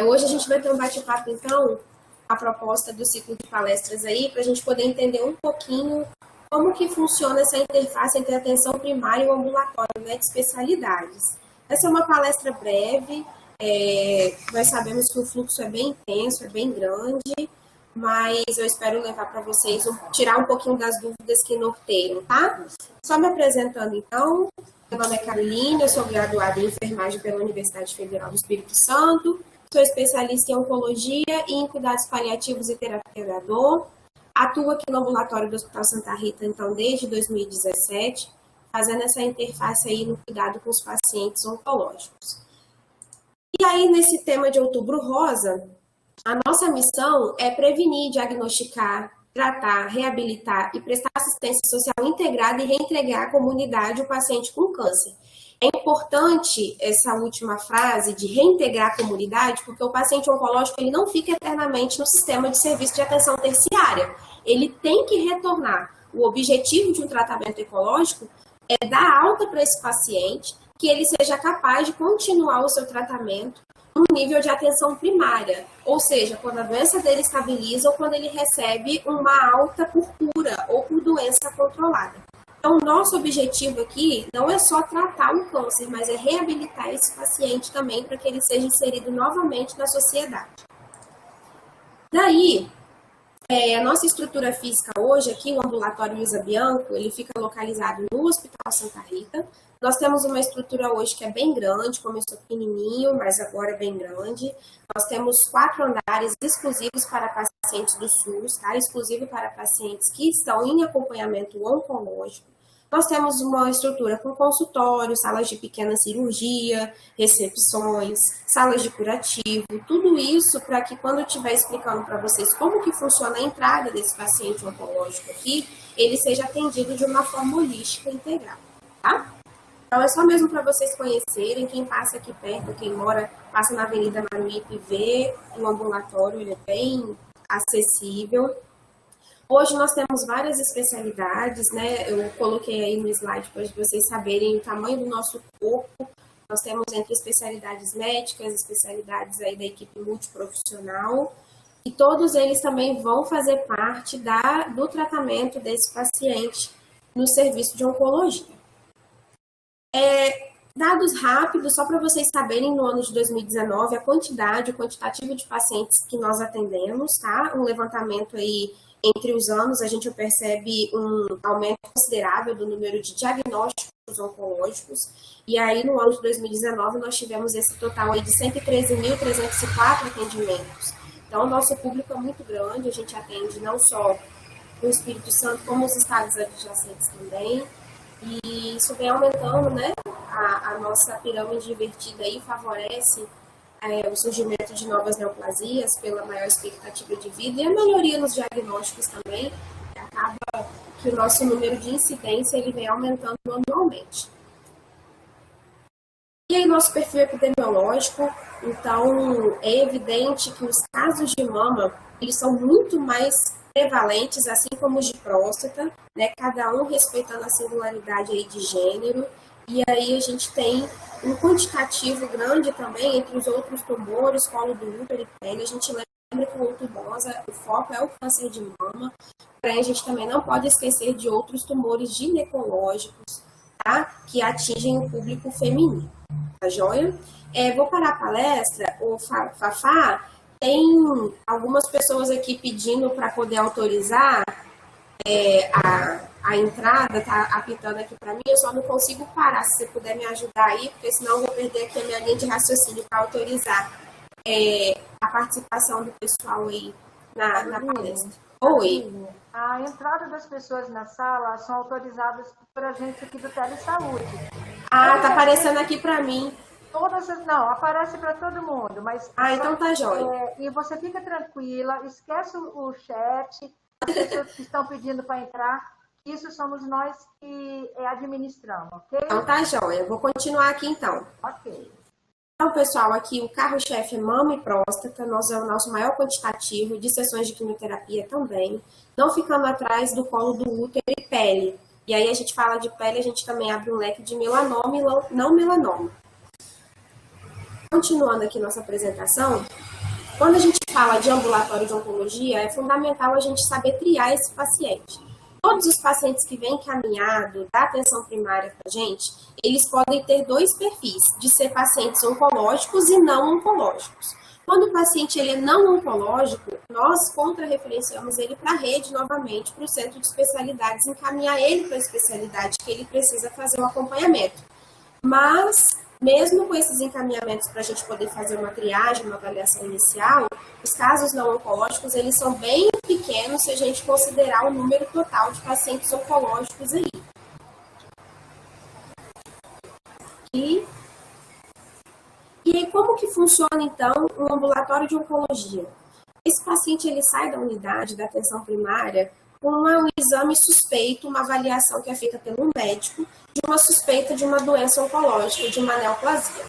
Hoje a gente vai ter um bate-papo, então, a proposta do ciclo de palestras aí, para a gente poder entender um pouquinho como que funciona essa interface entre a atenção primária e o ambulatório, né, de especialidades. Essa é uma palestra breve, nós sabemos que o fluxo é bem intenso, é bem grande, mas eu espero levar para vocês, tirar um pouquinho das dúvidas que norteiam, tá? Só me apresentando, então, meu nome é Caroline, eu sou graduada em enfermagem pela Universidade Federal do Espírito Santo, sou especialista em oncologia e em cuidados paliativos e terapia da dor. Atuo aqui no ambulatório do Hospital Santa Rita, então, desde 2017, fazendo essa interface aí no cuidado com os pacientes oncológicos. E aí, nesse tema de Outubro Rosa, a nossa missão é prevenir, diagnosticar, tratar, reabilitar e prestar assistência social integrada e reintegrar à comunidade o paciente com câncer. É importante essa última frase de reintegrar a comunidade, porque o paciente oncológico ele não fica eternamente no sistema de serviço de atenção terciária. Ele tem que retornar. O objetivo de um tratamento oncológico é dar alta para esse paciente, que ele seja capaz de continuar o seu tratamento no nível de atenção primária, ou seja, quando a doença dele estabiliza ou quando ele recebe uma alta por cura ou por doença controlada. Então, o nosso objetivo aqui não é só tratar o câncer, mas é reabilitar esse paciente também para que ele seja inserido novamente na sociedade. Daí, a nossa estrutura física hoje aqui, o ambulatório Luiza Bianco, ele fica localizado no Hospital Santa Rita. Nós temos uma estrutura hoje que é bem grande, começou pequenininho, mas agora é bem grande. Nós temos 4 andares exclusivos para pacientes do SUS, tá? Exclusivo para pacientes que estão em acompanhamento oncológico. Nós temos uma estrutura com consultório, salas de pequena cirurgia, recepções, salas de curativo, tudo isso para que quando eu estiver explicando para vocês como que funciona a entrada desse paciente oncológico aqui, ele seja atendido de uma forma holística e integral, tá? Então, é só mesmo para vocês conhecerem, quem passa aqui perto, quem mora, passa na Avenida Maruípe, vê o ambulatório, ele é bem acessível. Hoje nós temos várias especialidades, né? Eu coloquei aí no slide para vocês saberem o tamanho do nosso corpo. Nós temos entre especialidades médicas, especialidades aí da equipe multiprofissional, e todos eles também vão fazer parte do tratamento desse paciente no serviço de oncologia. Dados rápidos, só para vocês saberem, no ano de 2019, o quantitativo de pacientes que nós atendemos, tá? Um levantamento aí entre os anos, a gente percebe um aumento considerável do número de diagnósticos oncológicos, e aí no ano de 2019 nós tivemos esse total aí de 113.304 atendimentos. Então, o nosso público é muito grande, a gente atende não só o Espírito Santo, como os estados adjacentes também, e isso vem aumentando, né? A nossa pirâmide invertida aí favorece o surgimento de novas neoplasias pela maior expectativa de vida e a melhoria nos diagnósticos também. Acaba que o nosso número de incidência ele vem aumentando anualmente. E aí, nosso perfil epidemiológico, então, é evidente que os casos de mama, eles são muito mais prevalentes, assim como os de próstata, né? Cada um respeitando a singularidade aí de gênero. E aí a gente tem um quantitativo grande também entre os outros tumores, colo do útero e pele. A gente lembra que o tubosa, o foco é o câncer de mama. Porém, a gente também não pode esquecer de outros tumores ginecológicos, tá? Que atingem o público feminino. Tá joia? Vou parar a palestra. O Fafá, tem algumas pessoas aqui pedindo para poder autorizar a entrada, tá apitando aqui para mim, eu só não consigo parar, se você puder me ajudar aí, porque senão eu vou perder aqui a minha linha de raciocínio para autorizar a participação do pessoal aí na palestra. Oi. A entrada das pessoas na sala são autorizadas por a gente aqui do Telesaúde. Ah, tá aparecendo aqui para mim. Não, aparece para todo mundo, mas... então tá jóia. E você fica tranquila, esquece o chat, as pessoas que estão pedindo para entrar, isso somos nós que administramos, ok? Então tá jóia, eu vou continuar aqui então. Ok. Então, pessoal, aqui o carro-chefe é mama e próstata, nós é o nosso maior quantitativo de sessões de quimioterapia também, não ficando atrás do colo do útero e pele. E aí a gente fala de pele, a gente também abre um leque de melanoma e não melanoma. Continuando aqui nossa apresentação, quando a gente fala de ambulatório de oncologia, é fundamental a gente saber triar esse paciente. Todos os pacientes que vêm encaminhados da atenção primária para a gente, eles podem ter dois perfis, de ser pacientes oncológicos e não oncológicos. Quando o paciente ele é não oncológico, nós contra-referenciamos ele para a rede novamente, para o centro de especialidades, encaminhar ele para a especialidade que ele precisa fazer o acompanhamento. Mas, mesmo com esses encaminhamentos para a gente poder fazer uma triagem, uma avaliação inicial, os casos não oncológicos, eles são bem pequenos se a gente considerar o número total de pacientes oncológicos aí. E aí, como que funciona, então, um ambulatório de oncologia? Esse paciente, ele sai da unidade da atenção primária com um exame suspeito, uma avaliação que é feita pelo médico, de uma suspeita de uma doença oncológica, de uma neoplasia.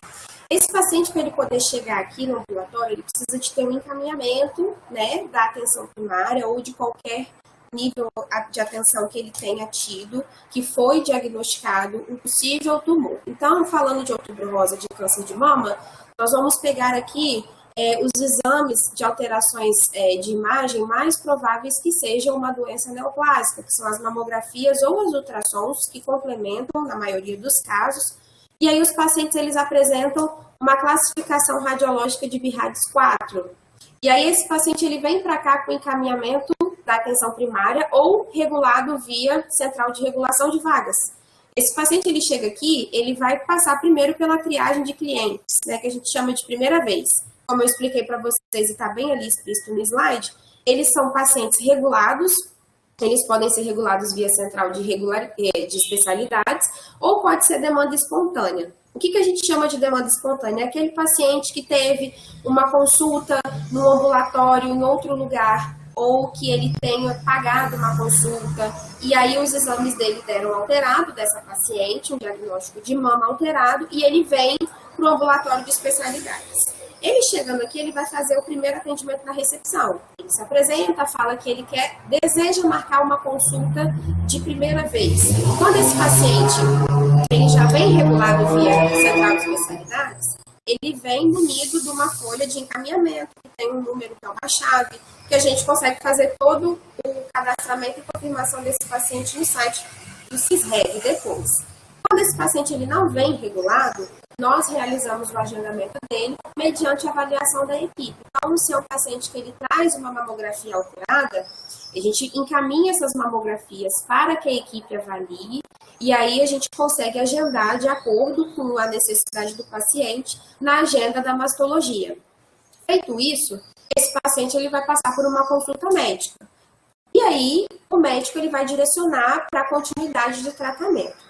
Esse paciente, para ele poder chegar aqui no ambulatório, ele precisa de ter um encaminhamento, né, da atenção primária ou de qualquer nível de atenção que ele tenha tido, que foi diagnosticado um possível tumor. Então, falando de outubro rosa de câncer de mama, nós vamos pegar aqui os exames de alterações de imagem mais prováveis que sejam uma doença neoplásica, que são as mamografias ou os ultrassons, que complementam, na maioria dos casos. E aí os pacientes, eles apresentam uma classificação radiológica de BIRADS 4. E aí esse paciente, ele vem para cá com encaminhamento da atenção primária ou regulado via central de regulação de vagas. Esse paciente, ele chega aqui, ele vai passar primeiro pela triagem de clientes, né, que a gente chama de primeira vez. Como eu expliquei para vocês e está bem ali explícito no slide, eles são pacientes regulados, eles podem ser regulados via central de especialidades ou pode ser demanda espontânea. O que a gente chama de demanda espontânea? É aquele paciente que teve uma consulta no ambulatório em outro lugar, ou que ele tenha pagado uma consulta, e aí os exames dele deram alterado dessa paciente, um diagnóstico de mama alterado, e ele vem para o ambulatório de especialidades. Ele chegando aqui, ele vai fazer o primeiro atendimento na recepção. Ele se apresenta, fala que ele deseja marcar uma consulta de primeira vez. Quando esse paciente ele já vem regulado via central de especialidades, ele vem munido de uma folha de encaminhamento, que tem um número, que é uma chave, que a gente consegue fazer todo o cadastramento e confirmação desse paciente no site do CISREG depois. Quando esse paciente ele não vem regulado, nós realizamos o agendamento dele mediante a avaliação da equipe. Então, se é um paciente que ele traz uma mamografia alterada, a gente encaminha essas mamografias para que a equipe avalie e aí a gente consegue agendar de acordo com a necessidade do paciente na agenda da mastologia. Feito isso, esse paciente ele vai passar por uma consulta médica. E aí, o médico ele vai direcionar para a continuidade de tratamento.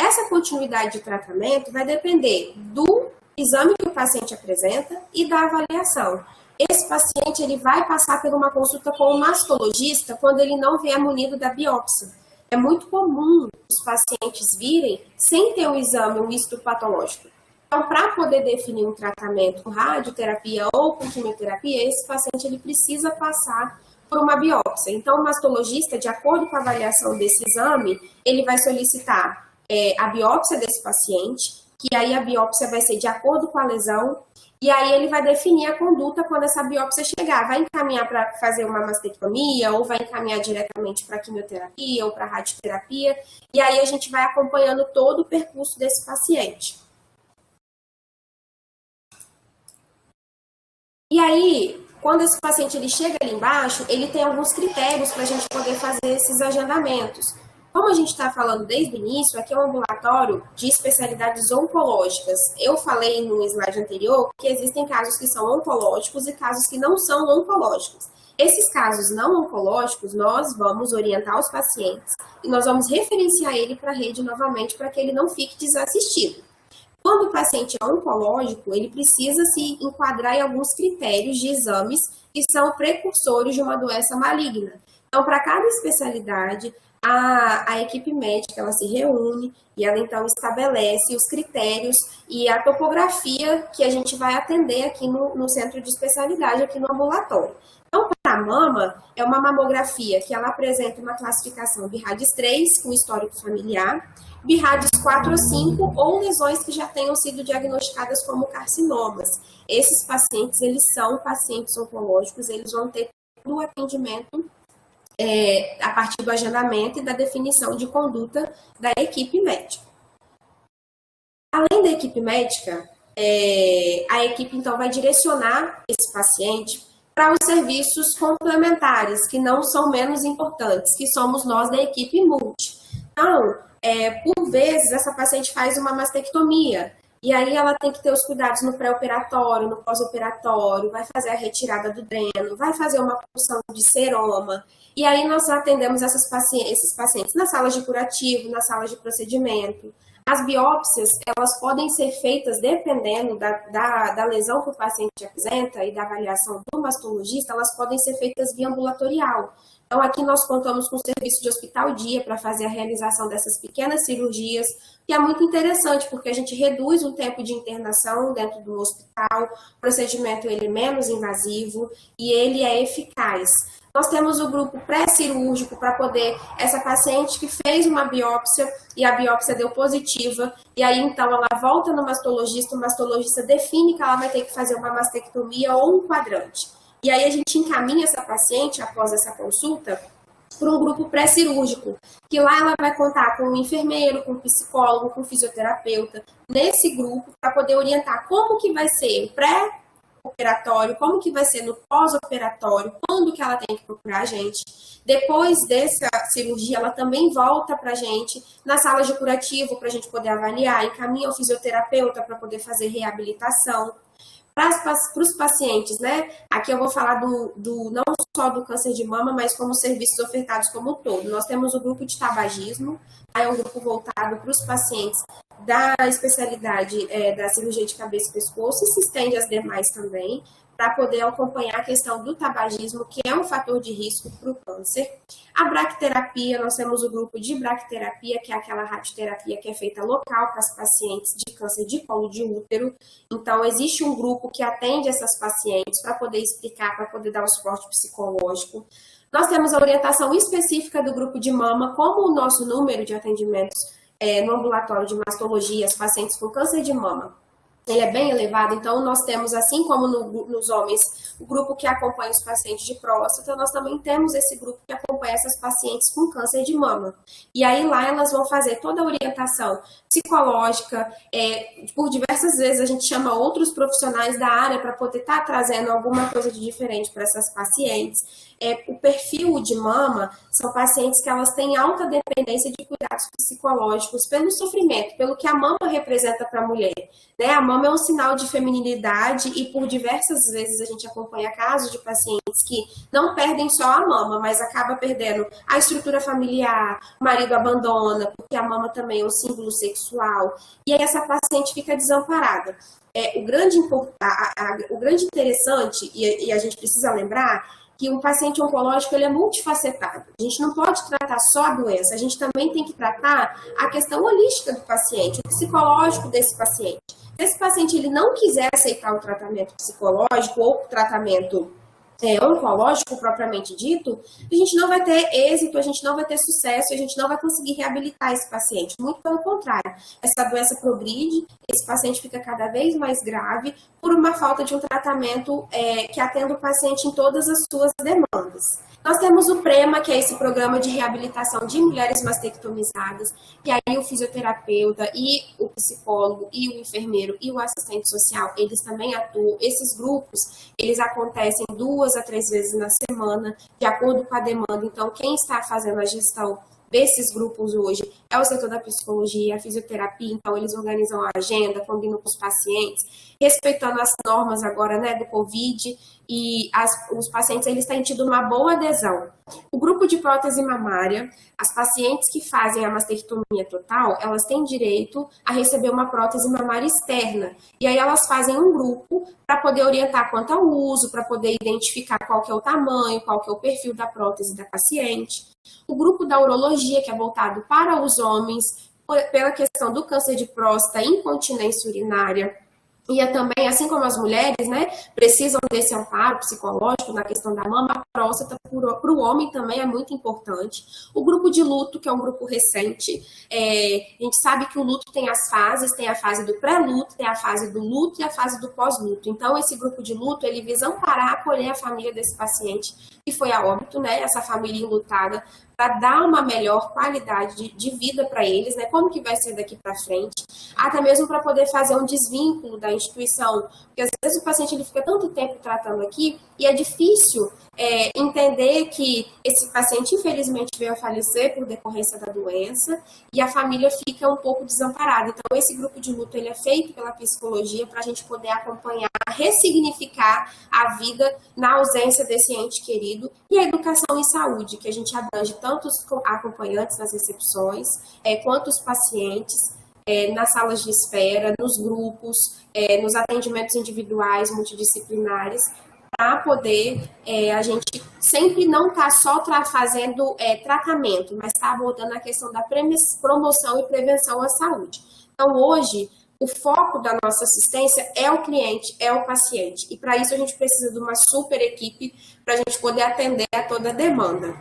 Essa continuidade de tratamento vai depender do exame que o paciente apresenta e da avaliação. Esse paciente ele vai passar por uma consulta com o mastologista quando ele não vier munido da biópsia. É muito comum os pacientes virem sem ter um exame, um histopatológico. Então, para poder definir um tratamento com radioterapia ou com quimioterapia, esse paciente ele precisa passar por uma biópsia. Então, o mastologista, de acordo com a avaliação desse exame, ele vai solicitar a biópsia desse paciente, que aí a biópsia vai ser de acordo com a lesão, e aí ele vai definir a conduta quando essa biópsia chegar. Vai encaminhar para fazer uma mastectomia, ou vai encaminhar diretamente para quimioterapia ou para radioterapia, e aí a gente vai acompanhando todo o percurso desse paciente. E aí, quando esse paciente ele chega ali embaixo, ele tem alguns critérios para a gente poder fazer esses agendamentos. Como a gente está falando desde o início, aqui é um ambulatório de especialidades oncológicas. Eu falei no slide anterior que existem casos que são oncológicos e casos que não são oncológicos. Esses casos não oncológicos, nós vamos orientar os pacientes e nós vamos referenciar ele para a rede novamente para que ele não fique desassistido. Quando o paciente é oncológico, ele precisa se enquadrar em alguns critérios de exames que são precursores de uma doença maligna. Então, para cada especialidade, a equipe médica ela se reúne e ela então estabelece os critérios e a topografia que a gente vai atender aqui no centro de especialidade, aqui no ambulatório. Então, para a mama, é uma mamografia que ela apresenta uma classificação BIRADS 3 com histórico familiar. BIRADS 4 ou 5 ou lesões que já tenham sido diagnosticadas como carcinomas. Esses pacientes, eles são pacientes oncológicos, eles vão ter todo o atendimento a partir do agendamento e da definição de conduta da equipe médica. Além da equipe médica, a equipe então vai direcionar esse paciente para os serviços complementares, que não são menos importantes, que somos nós da equipe multi. Então, por vezes, essa paciente faz uma mastectomia, e aí ela tem que ter os cuidados no pré-operatório, no pós-operatório, vai fazer a retirada do dreno, vai fazer uma punção de seroma, e aí nós atendemos esses pacientes nas salas de curativo, nas salas de procedimento. As biópsias, elas podem ser feitas, dependendo da lesão que o paciente apresenta e da avaliação do mastologista, elas podem ser feitas via ambulatorial. Então, aqui nós contamos com o serviço de hospital-dia para fazer a realização dessas pequenas cirurgias, que é muito interessante, porque a gente reduz o tempo de internação dentro do hospital, o procedimento ele é menos invasivo e ele é eficaz. Nós temos o grupo pré-cirúrgico para poder, essa paciente que fez uma biópsia e a biópsia deu positiva, e aí então ela volta no mastologista, o mastologista define que ela vai ter que fazer uma mastectomia ou um quadrante. E aí a gente encaminha essa paciente, após essa consulta, para um grupo pré-cirúrgico, que lá ela vai contar com um enfermeiro, com um psicólogo, com um fisioterapeuta, nesse grupo, para poder orientar como que vai ser o pré-operatório, como que vai ser no pós-operatório, quando que ela tem que procurar a gente. Depois dessa cirurgia, ela também volta para a gente na sala de curativo, para a gente poder avaliar, encaminha o fisioterapeuta para poder fazer reabilitação. Para os pacientes, né? Aqui eu vou falar não só do câncer de mama, mas como serviços ofertados como um todo. Nós temos o grupo de tabagismo, é um grupo voltado para os pacientes da especialidade da cirurgia de cabeça e pescoço, e se estende às demais também, para poder acompanhar a questão do tabagismo, que é um fator de risco para o câncer. A braquiterapia, nós temos o grupo de braquiterapia, que é aquela radioterapia que é feita local para as pacientes de câncer de colo de útero. Então, existe um grupo que atende essas pacientes para poder explicar, para poder dar o suporte psicológico. Nós temos a orientação específica do grupo de mama, como o nosso número de atendimentos no ambulatório de mastologia, as pacientes com câncer de mama, ele é bem elevado, então nós temos, assim como nos homens, o grupo que acompanha os pacientes de próstata, nós também temos esse grupo que acompanha essas pacientes com câncer de mama. E aí lá elas vão fazer toda a orientação psicológica, por diversas vezes a gente chama outros profissionais da área para poder estar trazendo alguma coisa de diferente para essas pacientes. O perfil de mama são pacientes que elas têm alta dependência de cuidados psicológicos pelo sofrimento, pelo que a mama representa para a mulher. Né? A mama é um sinal de feminilidade e por diversas vezes a gente acompanha casos de pacientes que não perdem só a mama, mas acaba perdendo a estrutura familiar, o marido abandona, porque a mama também é um símbolo sexual, e aí essa paciente fica desamparada. O grande interessante, e a gente precisa lembrar, que um paciente oncológico ele é multifacetado. A gente não pode tratar só a doença, a gente também tem que tratar a questão holística do paciente, o psicológico desse paciente. Se esse paciente ele não quiser aceitar o tratamento psicológico ou o tratamento oncológico propriamente dito, a gente não vai ter êxito, a gente não vai ter sucesso, a gente não vai conseguir reabilitar esse paciente. Muito pelo contrário, essa doença progride, esse paciente fica cada vez mais grave por uma falta de um tratamento que atenda o paciente em todas as suas demandas. Nós temos o PREMA, que é esse programa de reabilitação de mulheres mastectomizadas, e aí o fisioterapeuta e o psicólogo e o enfermeiro e o assistente social, eles também atuam. Esses grupos, eles acontecem 2 a 3 vezes na semana, de acordo com a demanda. Então, quem está fazendo a gestão desses grupos hoje é o setor da psicologia, a fisioterapia, então eles organizam a agenda, combinam com os pacientes, respeitando as normas agora, né, do Covid, e os pacientes, eles têm tido uma boa adesão. O grupo de prótese mamária, as pacientes que fazem a mastectomia total, elas têm direito a receber uma prótese mamária externa, e aí elas fazem um grupo para poder orientar quanto ao uso, para poder identificar qual que é o tamanho, qual que é o perfil da prótese da paciente. O grupo da urologia, que é voltado para os homens, pela questão do câncer de próstata, incontinência urinária, E é também, assim como as mulheres, né, precisam desse amparo psicológico na questão da mama, a próstata para o homem também é muito importante. O grupo de luto, que é um grupo recente, a gente sabe que o luto tem as fases, tem a fase do pré-luto, tem a fase do luto e a fase do pós-luto. Então, esse grupo de luto, ele visa amparar, acolher a família desse paciente que foi a óbito, né, essa família enlutada, para dar uma melhor qualidade de vida para eles, né? Como que vai ser daqui para frente, até mesmo para poder fazer um desvínculo da instituição, porque às vezes o paciente ele fica tanto tempo tratando aqui e é difícil entender que esse paciente infelizmente veio a falecer por decorrência da doença e a família fica um pouco desamparada. Então esse grupo de luto ele é feito pela psicologia para a gente poder acompanhar, ressignificar a vida na ausência desse ente querido, e a educação em saúde, que a gente abrange tanto os acompanhantes nas recepções, quanto os pacientes, nas salas de espera, nos grupos, nos atendimentos individuais, multidisciplinares, para poder a gente sempre não estar só fazendo tratamento, mas estar abordando a questão da promoção e prevenção à saúde. Então, hoje, o foco da nossa assistência é o cliente, é o paciente. E para isso a gente precisa de uma super equipe para a gente poder atender a toda a demanda.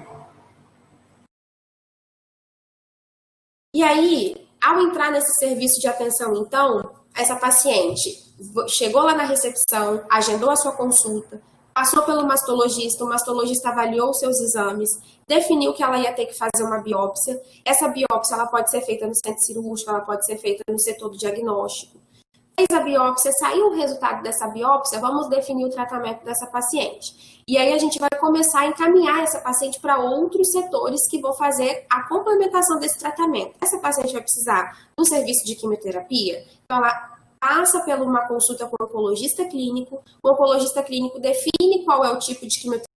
E aí, ao entrar nesse serviço de atenção, então, essa paciente chegou lá na recepção, agendou a sua consulta, passou pelo mastologista, o mastologista avaliou os seus exames, definiu que ela ia ter que fazer uma biópsia. Essa biópsia ela pode ser feita no centro cirúrgico, ela pode ser feita no setor do diagnóstico. Fez a biópsia, saiu o resultado dessa biópsia, vamos definir o tratamento dessa paciente. E aí a gente vai começar a encaminhar essa paciente para outros setores que vão fazer a complementação desse tratamento. Essa paciente vai precisar de um serviço de quimioterapia, então ela passa por uma consulta com o oncologista clínico, o oncologista clínico define qual é o tipo de quimioterapia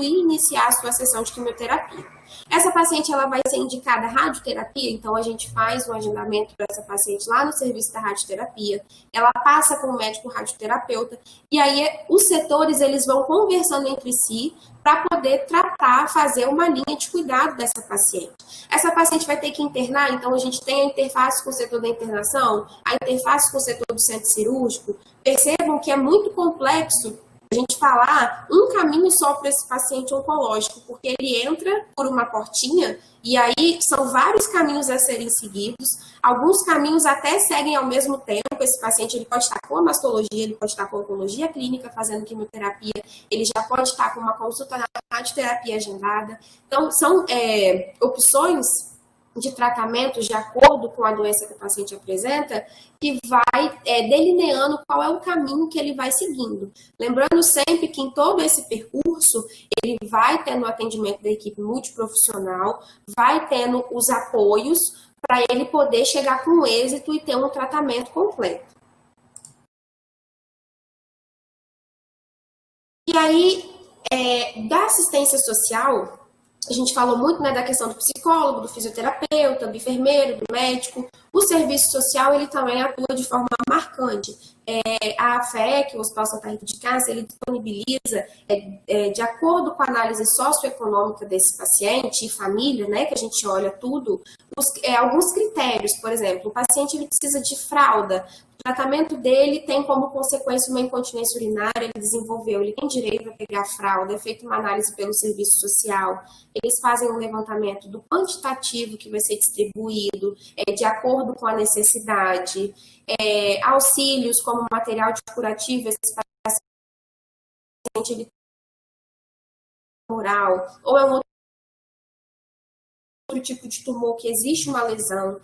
e iniciar a sua sessão de quimioterapia. Essa paciente ela vai ser indicada radioterapia, então a gente faz um agendamento para essa paciente lá no serviço da radioterapia, ela passa com o médico radioterapeuta, e aí os setores eles vão conversando entre si para poder tratar, fazer uma linha de cuidado dessa paciente. Essa paciente vai ter que internar, então a gente tem a interface com o setor da internação, a interface com o setor do centro cirúrgico. Percebam que é muito complexo a gente falar um caminho só para esse paciente oncológico, porque ele entra por uma portinha e aí são vários caminhos a serem seguidos, alguns caminhos até seguem ao mesmo tempo. Esse paciente ele pode estar com a mastologia, ele pode estar com a oncologia clínica fazendo quimioterapia, ele já pode estar com uma consulta na radioterapia agendada. Então, são opções de tratamento de acordo com a doença que o paciente apresenta, que vai delineando qual é o caminho que ele vai seguindo. Lembrando sempre que em todo esse percurso, ele vai tendo o atendimento da equipe multiprofissional, vai tendo os apoios para ele poder chegar com êxito e ter um tratamento completo. E aí, da assistência social, a gente falou muito, né, da questão do psicólogo, do fisioterapeuta, do enfermeiro, do médico. O serviço social, ele também atua de forma marcante. A AFEC, o Hospital Santa Rita de Cássia, ele disponibiliza, de acordo com a análise socioeconômica desse paciente e família, né, que a gente olha tudo, alguns critérios. Por exemplo, o paciente ele precisa de fralda, o tratamento dele tem como consequência uma incontinência urinária, ele desenvolveu, ele tem direito a pegar a fralda, é feita uma análise pelo serviço social, eles fazem um levantamento do quantitativo que vai ser distribuído, de acordo com a necessidade, auxílios como material de curativo, esse paciente ele oral, ou é um outro tipo de tumor que existe uma lesão,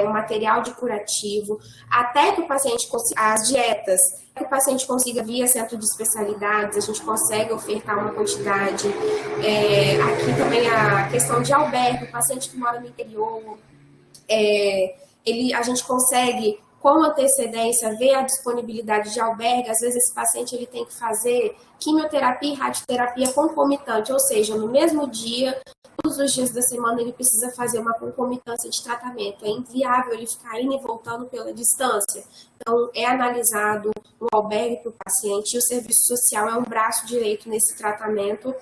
um material de curativo, até que o paciente consiga, as dietas, que o paciente consiga via centro de especialidades, a gente consegue ofertar uma quantidade. Aqui também a questão de albergue, o paciente que mora no interior, a gente consegue, com antecedência, ver a disponibilidade de albergue. Às vezes esse paciente ele tem que fazer quimioterapia e radioterapia concomitante, ou seja, no mesmo dia, todos os dias da semana ele precisa fazer uma concomitância de tratamento. É inviável ele ficar indo e voltando pela distância. Então, é analisado um albergue para o paciente e o serviço social é um braço direito nesse tratamento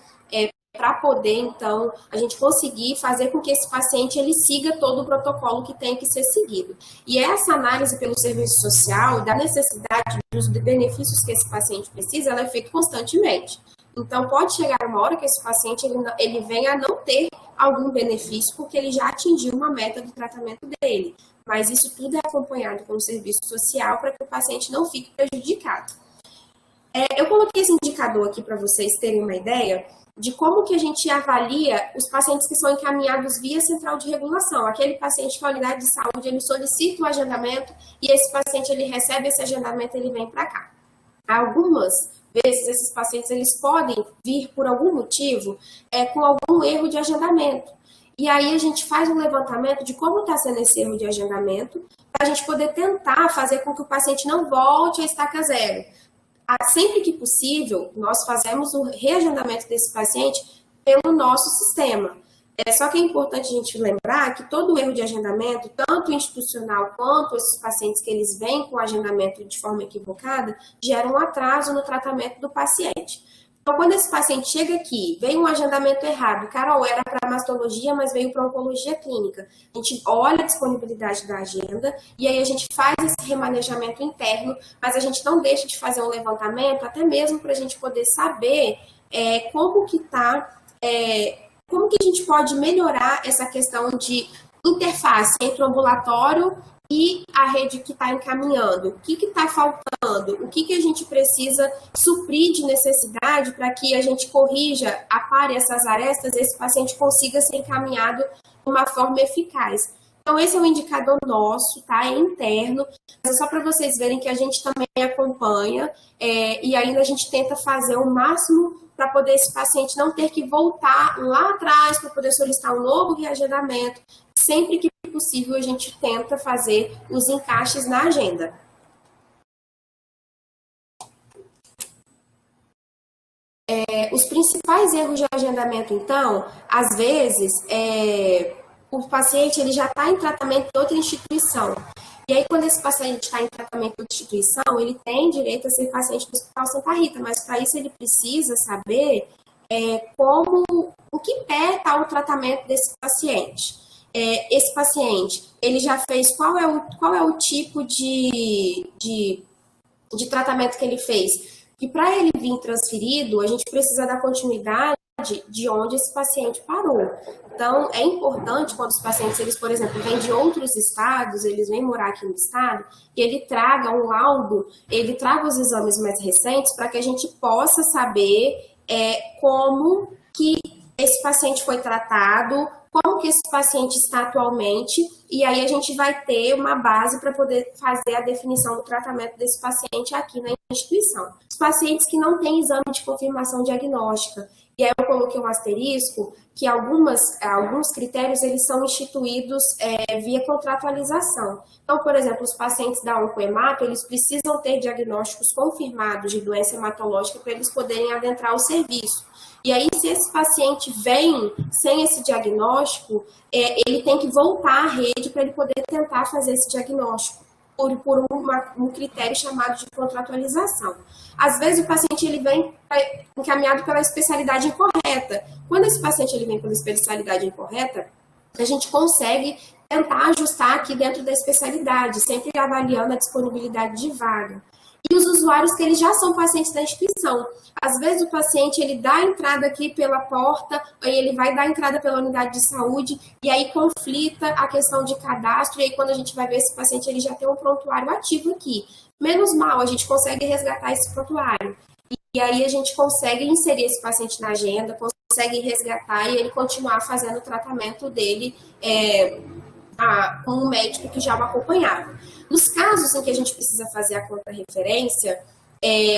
para poder, então, a gente conseguir fazer com que esse paciente ele siga todo o protocolo que tem que ser seguido. E essa análise pelo serviço social, da necessidade dos benefícios que esse paciente precisa, ela é feita constantemente. Então, pode chegar uma hora que esse paciente ele venha a não ter algum benefício, porque ele já atingiu uma meta do tratamento dele. Mas isso tudo é acompanhado pelo serviço social para que o paciente não fique prejudicado. Eu coloquei esse indicador aqui para vocês terem uma ideia de como que a gente avalia os pacientes que são encaminhados via central de regulação. Aquele paciente que a unidade de saúde, ele solicita o agendamento e esse paciente, ele recebe esse agendamento, ele vem para cá. Algumas vezes, esses pacientes, eles podem vir por algum motivo com algum erro de agendamento. E aí a gente faz um levantamento de como está sendo esse erro de agendamento, para a gente poder tentar fazer com que o paciente não volte a estaca zero. Sempre que possível, nós fazemos o reagendamento desse paciente pelo nosso sistema. Só que é importante a gente lembrar que todo erro de agendamento, tanto institucional quanto esses pacientes que eles vêm com agendamento de forma equivocada, gera um atraso no tratamento do paciente. Então, quando esse paciente chega aqui, vem um agendamento errado, Carol, era para mastologia, mas veio para oncologia clínica. A gente olha a disponibilidade da agenda e aí a gente faz esse remanejamento interno, mas a gente não deixa de fazer um levantamento, até mesmo para a gente poder saber como que está, como que a gente pode melhorar essa questão de interface entre o ambulatório e a rede que está encaminhando, o que está faltando, o que a gente precisa suprir de necessidade para que a gente corrija, apare essas arestas e esse paciente consiga ser encaminhado de uma forma eficaz. Então, esse é um indicador nosso, tá? É interno, mas é só para vocês verem que a gente também acompanha e ainda a gente tenta fazer o máximo para poder esse paciente não ter que voltar lá atrás para poder solicitar um novo reagendamento. Sempre que possível, a gente tenta fazer os encaixes na agenda. Os principais erros de agendamento, então, às vezes, o paciente ele já está em tratamento em outra instituição. E aí, quando esse paciente está em tratamento em outra instituição, ele tem direito a ser paciente do Hospital Santa Rita, mas para isso ele precisa saber o que está o tratamento desse paciente. Esse paciente, ele já fez, qual é o tipo de tratamento que ele fez? E para ele vir transferido, a gente precisa dar continuidade de onde esse paciente parou. Então, é importante quando os pacientes, eles, por exemplo, vêm de outros estados, eles vêm morar aqui no estado, que ele traga um laudo, ele traga os exames mais recentes para que a gente possa saber como que esse paciente foi tratado, como que esse paciente está atualmente, e aí a gente vai ter uma base para poder fazer a definição do tratamento desse paciente aqui na instituição. Os pacientes que não têm exame de confirmação diagnóstica, e aí eu coloquei um asterisco, que alguns critérios eles são instituídos via contratualização. Então, por exemplo, os pacientes da oncohemato, eles precisam ter diagnósticos confirmados de doença hematológica para eles poderem adentrar o serviço. E aí, se esse paciente vem sem esse diagnóstico, ele tem que voltar à rede para ele poder tentar fazer esse diagnóstico, por um critério chamado de contratualização. Às vezes, o paciente ele vem encaminhado pela especialidade incorreta. Quando esse paciente ele vem pela especialidade incorreta, a gente consegue tentar ajustar aqui dentro da especialidade, sempre avaliando a disponibilidade de vaga. E os usuários que eles já são pacientes da instituição. Às vezes o paciente ele dá a entrada aqui pela porta, aí ele vai dar a entrada pela unidade de saúde, e aí conflita a questão de cadastro, e aí quando a gente vai ver esse paciente, ele já tem um prontuário ativo aqui. Menos mal, a gente consegue resgatar esse prontuário. E aí a gente consegue inserir esse paciente na agenda, consegue resgatar e ele continuar fazendo o tratamento dele com um médico que já o acompanhava. Nos casos em que a gente precisa fazer a contra-referência,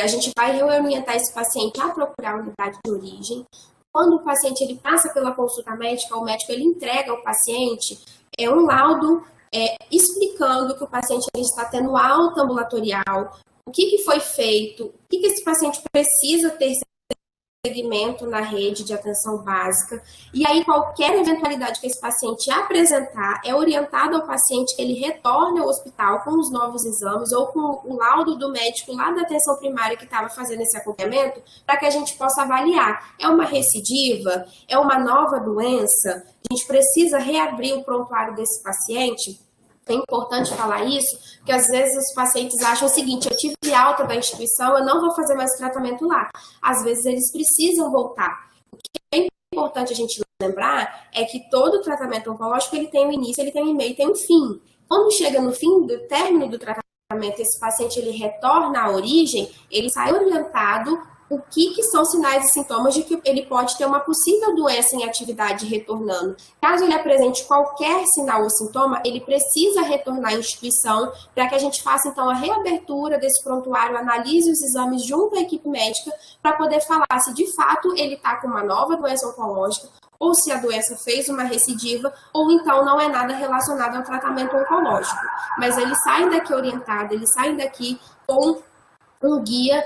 a gente vai reorientar esse paciente a procurar a unidade de origem. Quando o paciente ele passa pela consulta médica, o médico ele entrega ao paciente um laudo explicando que o paciente ele está tendo alta ambulatorial, o que foi feito, o que esse paciente precisa ter segmento na rede de atenção básica, e aí qualquer eventualidade que esse paciente apresentar, é orientado ao paciente que ele retorne ao hospital com os novos exames ou com o laudo do médico lá da atenção primária que estava fazendo esse acompanhamento, para que a gente possa avaliar, é uma recidiva, é uma nova doença, a gente precisa reabrir o prontuário desse paciente. É importante falar isso, porque às vezes os pacientes acham o seguinte: eu tive alta da instituição, eu não vou fazer mais tratamento lá. Às vezes eles precisam voltar. O que é importante a gente lembrar é que todo tratamento oncológico ele tem um início, ele tem um meio, tem um fim. Quando chega no fim do término do tratamento, esse paciente ele retorna à origem, ele sai orientado o que são sinais e sintomas de que ele pode ter uma possível doença em atividade retornando. Caso ele apresente qualquer sinal ou sintoma, ele precisa retornar à instituição para que a gente faça, então, a reabertura desse prontuário, analise os exames junto à equipe médica para poder falar se, de fato, ele está com uma nova doença oncológica ou se a doença fez uma recidiva, ou então não é nada relacionado ao tratamento oncológico. Mas eles saem daqui orientados, eles saem daqui com um guia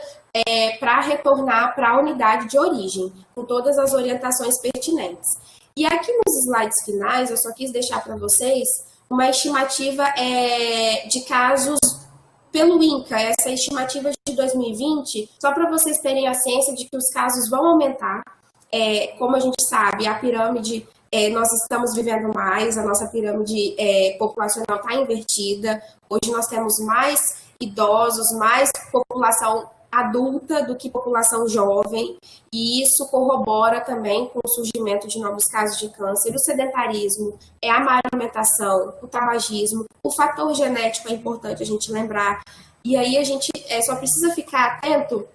para retornar para a unidade de origem, com todas as orientações pertinentes. E aqui nos slides finais, eu só quis deixar para vocês uma estimativa de casos pelo INCA, essa estimativa de 2020, só para vocês terem a ciência de que os casos vão aumentar. Como a gente sabe, a pirâmide, nós estamos vivendo mais, a nossa pirâmide populacional está invertida, hoje nós temos mais idosos, mais população adulta do que população jovem, e isso corrobora também com o surgimento de novos casos de câncer. O sedentarismo, a má alimentação, o tabagismo, o fator genético é importante a gente lembrar, e aí a gente só precisa ficar atento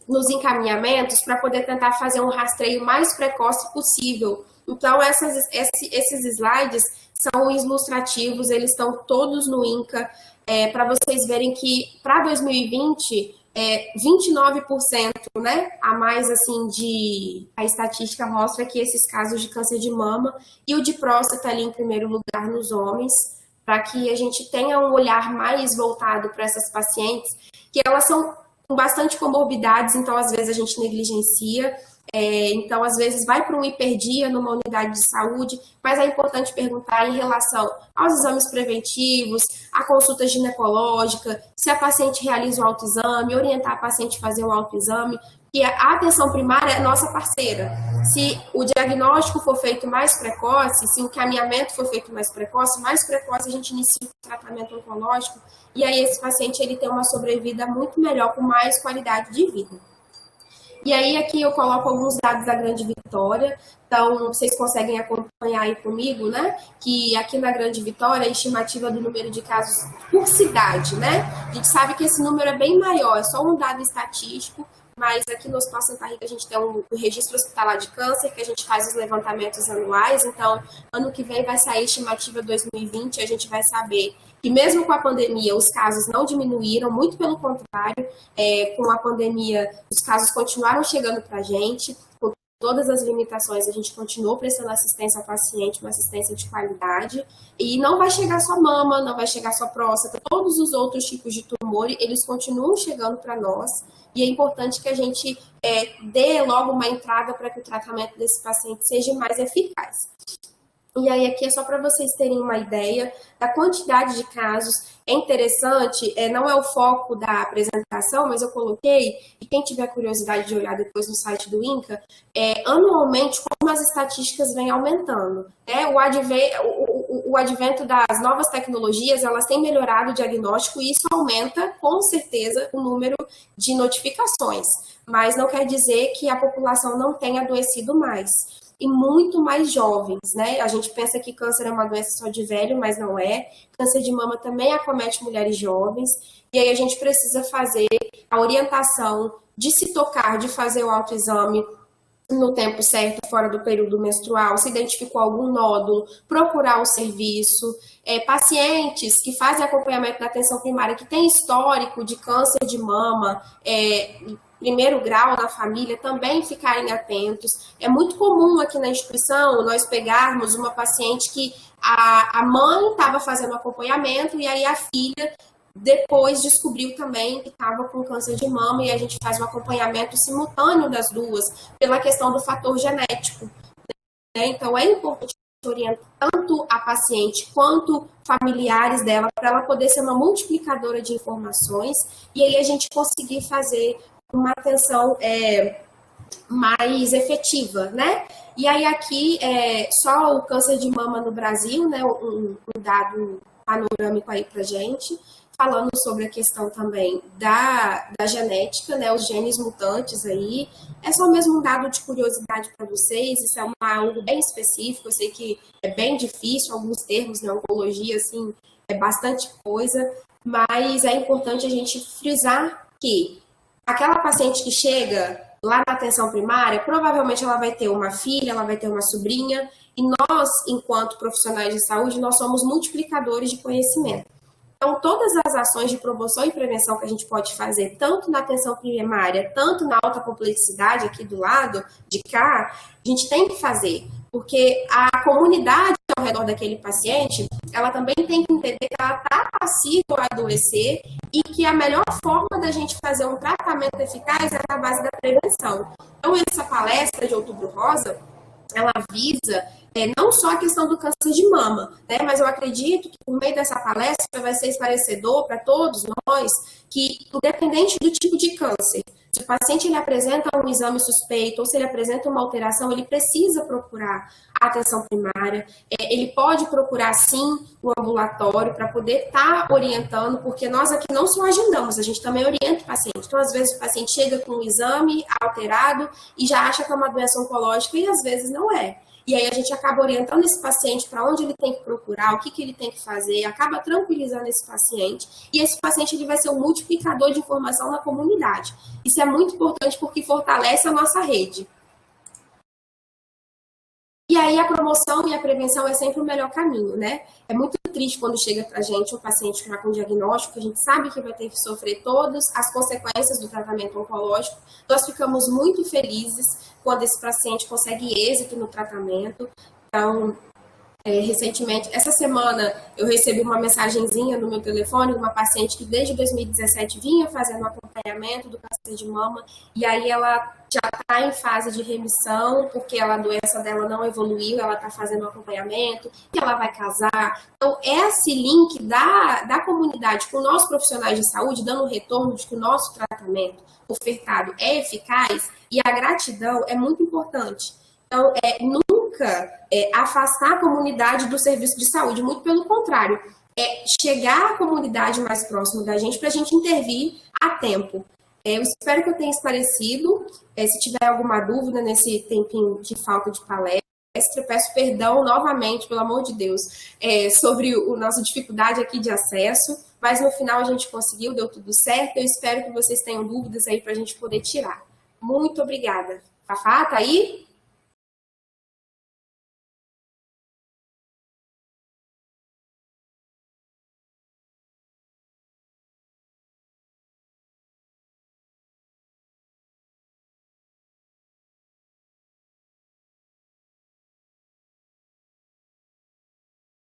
nos encaminhamentos para poder tentar fazer um rastreio mais precoce possível. Então, esses slides são ilustrativos, eles estão todos no INCA, para vocês verem que para 2020, 29%, né, a mais assim a estatística mostra que esses casos de câncer de mama e o de próstata ali em primeiro lugar nos homens, para que a gente tenha um olhar mais voltado para essas pacientes, que elas são com bastante comorbidades, então às vezes a gente negligencia, então às vezes vai para um hiperdia numa unidade de saúde, mas é importante perguntar em relação aos exames preventivos, a consulta ginecológica, se a paciente realiza o autoexame, orientar a paciente a fazer o autoexame, e a atenção primária é nossa parceira. Se o diagnóstico for feito mais precoce, se o encaminhamento for feito mais precoce a gente inicia o tratamento oncológico, e aí esse paciente ele tem uma sobrevida muito melhor, com mais qualidade de vida. E aí aqui eu coloco alguns dados da Grande Vitória, então vocês conseguem acompanhar aí comigo, né? Que aqui na Grande Vitória a estimativa do número de casos por cidade, né? A gente sabe que esse número é bem maior, é só um dado estatístico, mas aqui no Hospital Santa Rita a gente tem o registro hospitalar de câncer, que a gente faz os levantamentos anuais, então ano que vem vai sair a estimativa 2020, a gente vai saber que mesmo com a pandemia os casos não diminuíram, muito pelo contrário, com a pandemia os casos continuaram chegando para a gente, com todas as limitações a gente continuou prestando assistência ao paciente, uma assistência de qualidade, e não vai chegar só mama, não vai chegar só próstata, todos os outros tipos de tumor, eles continuam chegando para nós, e é importante que a gente dê logo uma entrada para que o tratamento desse paciente seja mais eficaz. E aí aqui é só para vocês terem uma ideia da quantidade de casos. É interessante, não é o foco da apresentação, mas eu coloquei, e quem tiver curiosidade de olhar depois no site do INCA, anualmente como as estatísticas vêm aumentando. O advento das novas tecnologias, elas têm melhorado o diagnóstico e isso aumenta, com certeza, o número de notificações. Mas não quer dizer que a população não tenha adoecido mais. E muito mais jovens, né? A gente pensa que câncer é uma doença só de velho, mas não é. Câncer de mama também acomete mulheres jovens. E aí a gente precisa fazer a orientação de se tocar, de fazer o autoexame no tempo certo, fora do período menstrual, se identificou algum nódulo, procurar o serviço. Pacientes que fazem acompanhamento da atenção primária, que tem histórico de câncer de mama, primeiro grau na família, também ficarem atentos. É muito comum aqui na instituição nós pegarmos uma paciente que a mãe estava fazendo acompanhamento e aí a filha depois descobriu também que estava com câncer de mama e a gente faz um acompanhamento simultâneo das duas pela questão do fator genético, né? Então, é importante orientar tanto a paciente quanto familiares dela para ela poder ser uma multiplicadora de informações e aí a gente conseguir fazer uma atenção mais efetiva, né? E aí aqui, só o câncer de mama no Brasil, né? Um dado panorâmico aí pra gente, falando sobre a questão também da genética, né? Os genes mutantes aí. É só mesmo um dado de curiosidade para vocês, isso é algo bem específico, eu sei que é bem difícil, alguns termos na oncologia, assim, é bastante coisa, mas é importante a gente frisar que aquela paciente que chega lá na atenção primária, provavelmente ela vai ter uma filha, ela vai ter uma sobrinha, e nós, enquanto profissionais de saúde, nós somos multiplicadores de conhecimento. Então, todas as ações de promoção e prevenção que a gente pode fazer, tanto na atenção primária, tanto na alta complexidade, aqui do lado de cá, a gente tem que fazer, porque a comunidade ao redor daquele paciente, ela também tem que entender que ela está passível a adoecer e que a melhor forma da gente fazer um tratamento eficaz é na base da prevenção. Então, essa palestra de Outubro Rosa, ela visa não só a questão do câncer de mama, né, mas eu acredito que por meio dessa palestra vai ser esclarecedor para todos nós que, independente do tipo de câncer, se o paciente ele apresenta um exame suspeito ou se ele apresenta uma alteração, ele precisa procurar a atenção primária, ele pode procurar sim o ambulatório para poder estar orientando, porque nós aqui não só agendamos, a gente também orienta o paciente. Então, às vezes o paciente chega com um exame alterado e já acha que é uma doença oncológica e às vezes não é. E aí a gente acaba orientando esse paciente para onde ele tem que procurar, o que ele tem que fazer, acaba tranquilizando esse paciente. E esse paciente ele vai ser um multiplicador de informação na comunidade. Isso é muito importante porque fortalece a nossa rede. E aí a promoção e a prevenção é sempre o melhor caminho, né? É muito triste quando chega pra gente um paciente com diagnóstico, que a gente sabe que vai ter que sofrer todas as consequências do tratamento oncológico. Nós ficamos muito felizes quando esse paciente consegue êxito no tratamento. Então, recentemente, essa semana, eu recebi uma mensagenzinha no meu telefone de uma paciente que desde 2017 vinha fazendo acompanhamento do câncer de mama e aí ela já está em fase de remissão porque a doença dela não evoluiu, ela está fazendo acompanhamento e ela vai casar. Então, esse link da comunidade com nós profissionais de saúde, dando um retorno de que o nosso tratamento ofertado é eficaz e a gratidão é muito importante. Então, nunca afastar a comunidade do serviço de saúde, muito pelo contrário, chegar à comunidade mais próxima da gente para a gente intervir a tempo. Eu espero que eu tenha esclarecido. Se tiver alguma dúvida nesse tempinho de falta de palestra, peço perdão novamente, pelo amor de Deus, sobre a nossa dificuldade aqui de acesso, mas no final a gente conseguiu, deu tudo certo. Eu espero que vocês tenham dúvidas aí para a gente poder tirar. Muito obrigada. Fafá, tá aí?